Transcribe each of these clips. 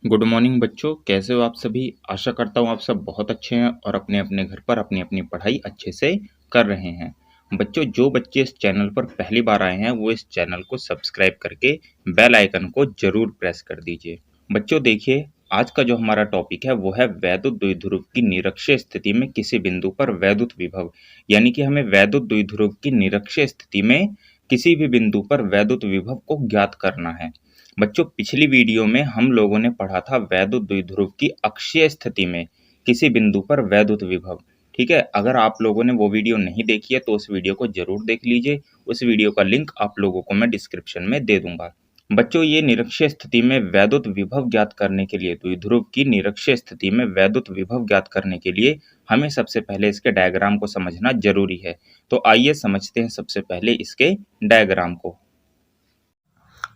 Good morning बच्चों, कैसे हो आप सभी। आशा करता हूँ आप सब बहुत अच्छे हैं और अपने अपने घर पर अपनी अपनी पढ़ाई अच्छे से कर रहे हैं। बच्चों, जो बच्चे इस चैनल पर पहली बार आए हैं वो इस चैनल को सब्सक्राइब करके बेल आइकन को जरूर प्रेस कर दीजिए। बच्चों देखिए, आज का जो हमारा टॉपिक है वो है वैद्युत द्विध्रुव की निरक्षीय स्थिति में किसी बिंदु पर वैद्युत विभव, यानी कि हमें वैद्युत द्विध्रुव की निरक्षीय स्थिति में किसी भी बिंदु पर वैद्युत विभव को ज्ञात करना है। बच्चों, पिछली वीडियो में हम लोगों ने पढ़ा था वैद्युत द्विध्रुव की अक्षीय स्थिति में किसी बिंदु पर वैद्युत विभव। ठीक है, अगर आप लोगों ने वो वीडियो नहीं देखी है तो उस वीडियो को जरूर देख लीजिए। उस वीडियो का लिंक आप लोगों को मैं डिस्क्रिप्शन में दे दूंगा। बच्चों, ये निरक्षीय स्थिति में वैद्युत विभव ज्ञात करने के लिए, द्विध्रुव की निरक्षीय स्थिति में वैद्युत विभव ज्ञात करने के लिए हमें सबसे पहले इसके डायग्राम को समझना जरूरी है। तो आइए समझते हैं सबसे पहले इसके डायग्राम को।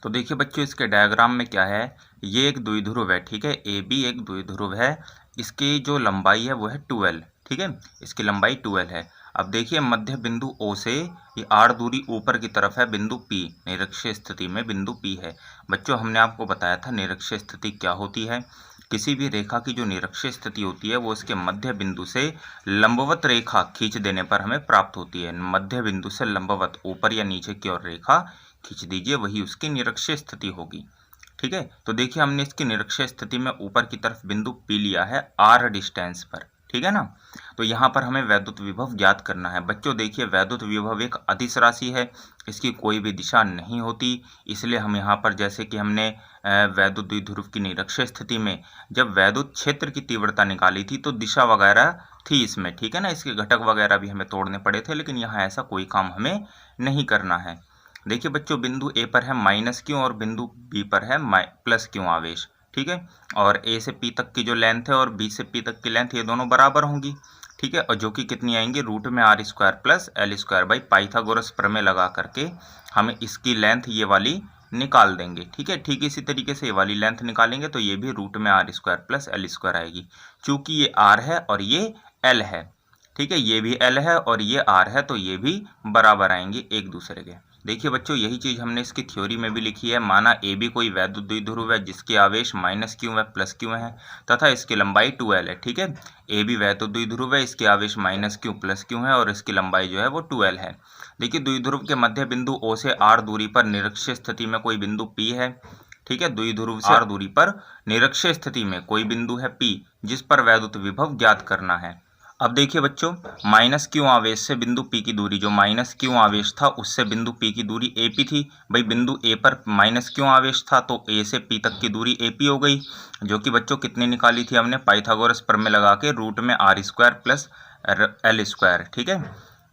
तो देखिए बच्चों, इसके डायग्राम में क्या है, ये एक द्विध्रुव है। ठीक है, ए बी एक द्विध्रुव है। इसकी जो लंबाई है वो है 12। ठीक है, इसकी लंबाई 12 है। अब देखिए, मध्य बिंदु ओ से ये आर दूरी ऊपर की तरफ है बिंदु पी, निरक्षीय स्थिति में बिंदु पी है। बच्चों, हमने आपको बताया था निरक्षीय स्थिति क्या होती है। किसी भी रेखा की जो निरक्षीय स्थिति होती है वो इसके मध्य बिंदु से लंबवत रेखा खींच देने पर हमें प्राप्त होती है। मध्य बिंदु से लंबवत ऊपर या नीचे की ओर रेखा खींच दीजिए, वही उसकी निरक्षीय स्थिति होगी। ठीक है, तो देखिए हमने इसकी निरक्षीय स्थिति में ऊपर की तरफ बिंदु पी लिया है आर डिस्टेंस पर। ठीक है ना, तो यहाँ पर हमें वैद्युत विभव ज्ञात करना है। बच्चों देखिए, वैद्युत विभव एक अदिश राशि है, इसकी कोई भी दिशा नहीं होती। इसलिए हम यहाँ पर, जैसे कि हमने वैद्युत द्विध्रुव की निरक्षीय स्थिति में जब वैद्युत क्षेत्र की तीव्रता निकाली थी तो दिशा वगैरह थी इसमें। ठीक है ना, इसके घटक वगैरह भी हमें तोड़ने पड़े थे, लेकिन यहाँ ऐसा कोई काम हमें नहीं करना है। देखिए बच्चों, बिंदु ए पर है माइनस क्यू और बिंदु बी पर है प्लस क्यू आवेश। ठीक है, और ए से पी तक की जो लेंथ है और बी से पी तक की लेंथ, ये दोनों बराबर होंगी। ठीक है, और जो कि कितनी आएंगी, रूट में R square plus L square by Pythagoras प्रमेय लगा करके हमें इसकी लेंथ ये वाली निकाल देंगे। ठीक है, ठीक इसी तरीके से ये वाली लेंथ निकालेंगे तो ये भी रूट में R square plus L square आएगी। चूंकि ये आर है और ये एल है, ठीक है, ये भी एल है और ये आर है, तो ये भी बराबर आएंगे एक दूसरे के। देखिए बच्चों, यही चीज हमने इसकी थ्योरी में भी लिखी है। माना ए बी कोई वैद्युत द्विध्रुव है जिसके आवेश माइनस क्यू व प्लस क्यू है तथा इसकी लंबाई 2l है। ठीक है, ए बी वैद्युत द्विध्रुव है, इसके आवेश माइनस क्यू प्लस क्यू है और इसकी लंबाई जो है वो 2l है। देखिए, द्विध्रुव के मध्य बिंदु ओ से आर दूरी पर निरक्षीय स्थिति में कोई बिंदु पी है। ठीक है, द्विध्रुव से आर दूरी पर निरक्षीय स्थिति में कोई बिंदु है पी, जिस पर वैद्युत विभव ज्ञात करना है। अब देखिए बच्चों, माइनस क्यू आवेश से बिंदु पी की दूरी, जो माइनस क्यू आवेश था उससे बिंदु पी की दूरी ए पी थी। भाई, बिंदु ए पर माइनस क्यू आवेश था तो ए से पी तक की दूरी ए पी हो गई, जो कि बच्चों कितनी निकाली थी हमने, पाइथागोरस प्रमेय लगा के, रूट में R square plus L square. ठीक है,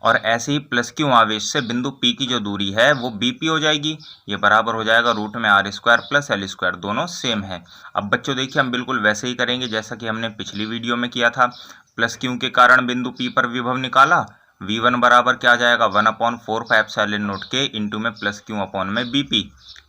और ऐसे ही प्लस क्यू आवेश से बिंदु पी की जो दूरी है वो बी पी हो जाएगी। ये बराबर हो जाएगा रूट में R square plus L square, दोनों सेम है। अब बच्चों देखिए, हम बिल्कुल वैसे ही करेंगे जैसा कि हमने पिछली वीडियो में किया था। प्लस क्यू के कारण बिंदु पी पर विभव निकाला, V1 बराबर क्या आ जाएगा, 1/4 के इंटू में प्लस क्यू अपॉन में बीपी,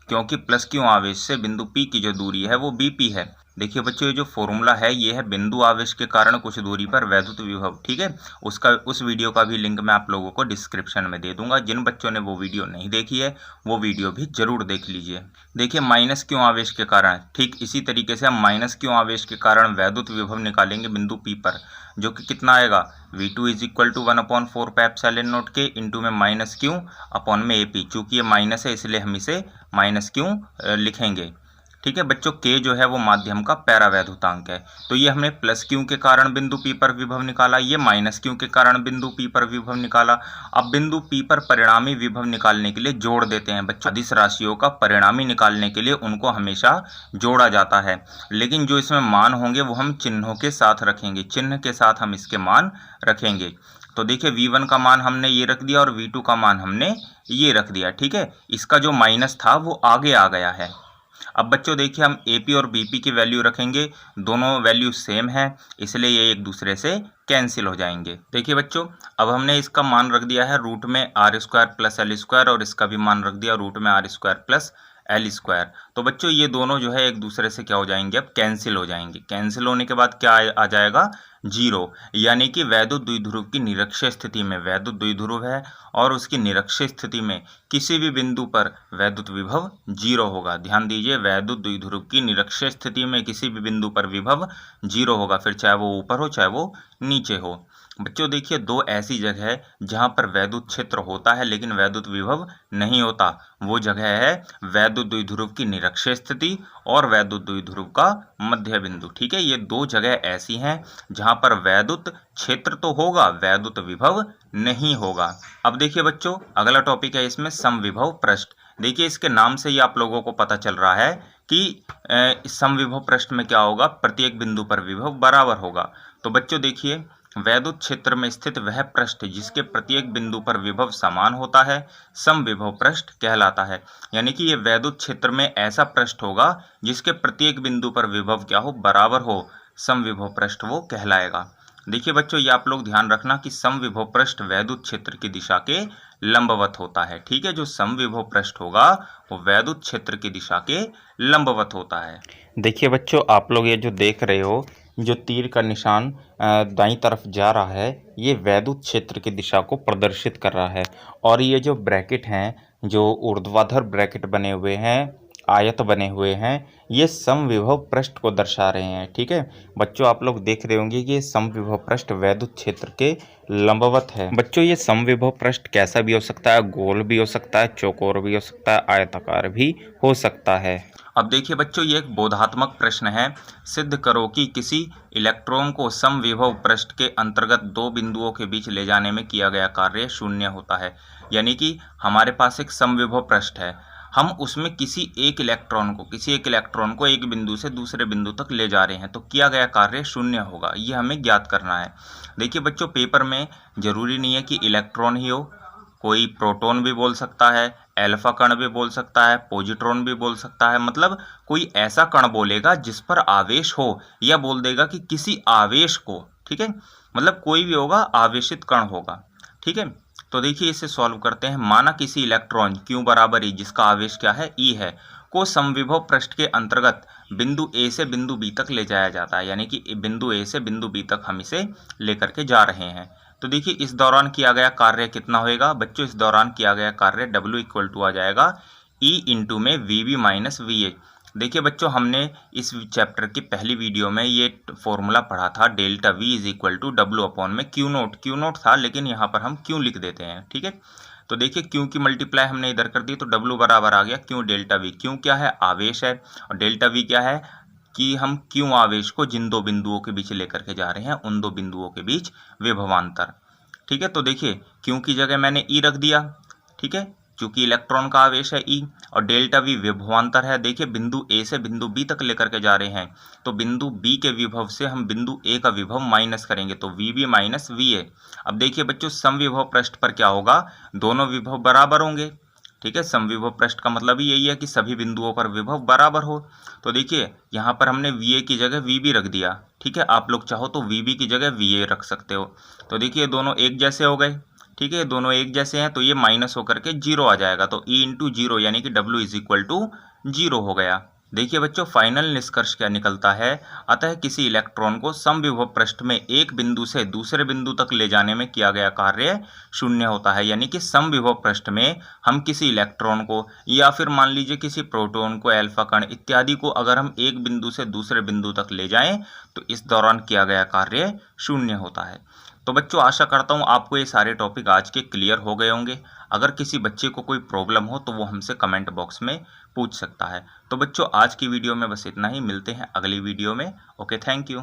क्योंकि प्लस क्यू आवेश से बिंदु पी की जो दूरी है वो बीपी है। देखिए बच्चों, ये जो फॉर्मूला है ये है बिंदु आवेश के कारण कुछ दूरी पर वैद्युत विभव। ठीक है, उस वीडियो का भी लिंक मैं आप लोगों को डिस्क्रिप्शन में दे दूंगा। जिन बच्चों ने वो वीडियो नहीं देखी है वो वीडियो भी जरूर देख लीजिए। देखिए, माइनस क्यू आवेश के कारण, ठीक इसी तरीके से हम माइनस क्यू आवेश के कारण वैद्युत विभव निकालेंगे बिंदु पी पर, जो कि कितना आएगा, V2 इज इक्वल टू 1/4 के इंटू में माइनस क्यू अपॉन में ए पी। चूंकि ये माइनस है इसलिए हम इसे माइनस क्यू लिखेंगे। ठीक है बच्चों, के जो है वो माध्यम का पैरावैद्युतांक है। तो ये हमने प्लस क्यू के कारण बिंदु पी पर विभव निकाला, ये माइनस क्यू के कारण बिंदु पी पर विभव निकाला। अब बिंदु पी पर परिणामी विभव निकालने के लिए जोड़ देते हैं बच्चों। अदिश राशियों का परिणामी निकालने के लिए उनको हमेशा जोड़ा जाता है, लेकिन जो इसमें मान होंगे वो हम चिन्हों के साथ रखेंगे, चिन्ह के साथ हम इसके मान रखेंगे। तो देखिए, V1 का मान हमने ये रख दिया और V2 का मान हमने ये रख दिया। ठीक है, इसका जो माइनस था वो आगे आ गया है। अब बच्चों देखिए, हम AP और BP की वैल्यू रखेंगे, दोनों वैल्यू सेम है इसलिए ये एक दूसरे से कैंसिल हो जाएंगे। देखिए बच्चों, अब हमने इसका मान रख दिया है रूट में R square plus L square और इसका भी मान रख दिया रूट में R square plus L square. तो बच्चों ये दोनों जो है एक दूसरे से क्या हो जाएंगे, अब कैंसिल हो जाएंगे। कैंसिल होने के बाद क्या आ जाएगा, जीरो। यानी कि वैद्युत द्विध्रुव की निरक्षीय स्थिति में, वैद्युत द्विध्रुव है और उसकी निरक्षीय स्थिति में किसी भी बिंदु पर वैद्युत विभव जीरो होगा। ध्यान दीजिए, वैद्युत द्विध्रुव की निरक्षीय स्थिति में किसी भी बिंदु पर विभव जीरो होगा, फिर चाहे वो ऊपर हो चाहे वो नीचे हो। बच्चों देखिए, दो ऐसी जगह है जहां पर वैद्युत क्षेत्र होता है लेकिन वैद्युत विभव नहीं होता। वो जगह है वैद्युत द्विध्रुव की निरक्षीय स्थिति और वैद्युत द्विध्रुव का मध्य बिंदु। ठीक है, ये दो जगह ऐसी हैं जहां पर वैद्युत क्षेत्र तो होगा, वैद्युत विभव नहीं होगा। अब देखिए बच्चों, अगला टॉपिक है इसमें समविभव पृष्ठ। देखिए, इसके नाम से ही आप लोगों को पता चल रहा है कि समविभव पृष्ठ में क्या होगा, प्रत्येक बिंदु पर विभव बराबर होगा। तो बच्चों देखिए, वैद्युत क्षेत्र में स्थित वह पृष्ठ जिसके प्रत्येक बिंदु पर विभव समान होता है समविभव पृष्ठ कहलाता है। यानी कि ये वैद्युत क्षेत्र में ऐसा पृष्ठ होगा जिसके प्रत्येक बिंदु पर विभव क्या हो, बराबर हो, समविभव पृष्ठ वो कहलाएगा। देखिए बच्चों, ये आप लोग ध्यान रखना कि समविभव पृष्ठ वैद्युत क्षेत्र की दिशा के लंबवत होता है। ठीक है, जो समविभव पृष्ठ होगा वो वैद्युत क्षेत्र की दिशा के लंबवत होता है। देखिए बच्चों, आप लोग ये जो देख रहे हो, जो तीर का निशान दाईं तरफ जा रहा है, ये वैद्युत क्षेत्र की दिशा को प्रदर्शित कर रहा है। और ये जो ब्रैकेट हैं, जो ऊर्ध्वाधर ब्रैकेट बने हुए हैं, आयत बने हुए हैं, ये समविभव पृष्ठ को दर्शा रहे हैं। ठीक है बच्चों, आप लोग देख रहे होंगे कि ये समविभव पृष्ठ वैद्युत क्षेत्र के लंबवत है। बच्चों, ये समविभव पृष्ठ कैसा भी हो सकता है, गोल भी हो सकता है, चौकोर भी हो सकता है, आयताकार भी हो सकता है। अब देखिए बच्चों, ये एक बोधात्मक प्रश्न है। सिद्ध करो कि किसी इलेक्ट्रॉन को समविभव पृष्ठ के अंतर्गत दो बिंदुओं के बीच ले जाने में किया गया कार्य शून्य होता है। यानी कि हमारे पास एक समविभव पृष्ठ है, हम उसमें किसी एक इलेक्ट्रॉन को एक बिंदु से दूसरे बिंदु तक ले जा रहे हैं, तो किया गया कार्य शून्य होगा। ये हमें ज्ञात करना है। देखिए बच्चों, पेपर में जरूरी नहीं है कि इलेक्ट्रॉन ही हो, कोई प्रोटॉन भी बोल सकता है, अल्फा कण भी बोल सकता है, पॉजिट्रॉन भी बोल सकता है। मतलब कोई ऐसा कण बोलेगा जिस पर आवेश हो, या बोल देगा कि किसी आवेश को। ठीक है, मतलब कोई भी होगा, आवेशित कण होगा। ठीक है, तो देखिए इसे सॉल्व करते हैं। माना किसी इलेक्ट्रॉन Q बराबर E, जिसका आवेश क्या है, E है, को समविभव पृष्ठ के अंतर्गत बिंदु A से बिंदु B तक ले जाया जाता है। यानी कि बिंदु A से बिंदु B तक हम इसे लेकर के जा रहे हैं। तो देखिए, इस दौरान किया गया कार्य कितना होएगा बच्चों, इस दौरान किया गया कार्य W इक्वल टू आ जाएगा E इंटू में VB माइनस VA। देखिए बच्चों, हमने इस चैप्टर की पहली वीडियो में ये फॉर्मूला पढ़ा था, delta V is equal to W upon में क्यू नोट था, लेकिन यहाँ पर हम क्यों लिख देते हैं। ठीक है, तो देखिए क्यू की मल्टीप्लाई हमने इधर कर दी, तो W बराबर आ गया क्यू डेल्टा V। क्यू क्या है, आवेश है, और डेल्टा V क्या है कि हम क्यों आवेश को जिन दो बिंदुओं के बीच लेकर के जा रहे हैं, उन दो बिंदुओं के बीच विभवांतर। ठीक है, तो देखिए क्यों की जगह मैंने ई रख दिया। ठीक है, चूंकि इलेक्ट्रॉन का आवेश है ई, और डेल्टा वी विभवांतर है। देखिए बिंदु ए से बिंदु बी तक लेकर के जा रहे हैं, तो बिंदु बी के विभव से हम बिंदु ए का विभव माइनस करेंगे, तो V B minus V A. अब देखिए बच्चों, समविभव पृष्ठ पर क्या होगा, दोनों विभव बराबर होंगे। ठीक है, समविभव पृष्ठ का मतलब ही यही है कि सभी बिंदुओं पर विभव बराबर हो। तो देखिए यहाँ पर हमने VA की जगह VB रख दिया। ठीक है, आप लोग चाहो तो VB की जगह VA रख सकते हो। तो देखिए दोनों एक जैसे हो गए। ठीक है, दोनों एक जैसे हैं, तो ये माइनस होकर के जीरो आ जाएगा, तो E इंटू जीरो यानी कि W is equal to zero हो गया। देखिए बच्चों, फाइनल निष्कर्ष क्या निकलता है, अतः किसी इलेक्ट्रॉन को समविभव पृष्ठ में एक बिंदु से दूसरे बिंदु तक ले जाने में किया गया कार्य शून्य होता है। यानी कि समविभव पृष्ठ में हम किसी इलेक्ट्रॉन को, या फिर मान लीजिए किसी प्रोटॉन को, अल्फा कण इत्यादि को अगर हम एक बिंदु से दूसरे बिंदु तक ले जाएं, तो इस दौरान किया गया कार्य शून्य होता है। तो बच्चों, आशा करता हूँ आपको ये सारे टॉपिक आज के क्लियर हो गए होंगे। अगर किसी बच्चे को कोई प्रॉब्लम हो तो वो हमसे कमेंट बॉक्स में पूछ सकता है। तो बच्चों, आज की वीडियो में बस इतना ही, मिलते हैं अगली वीडियो में। Okay, thank you.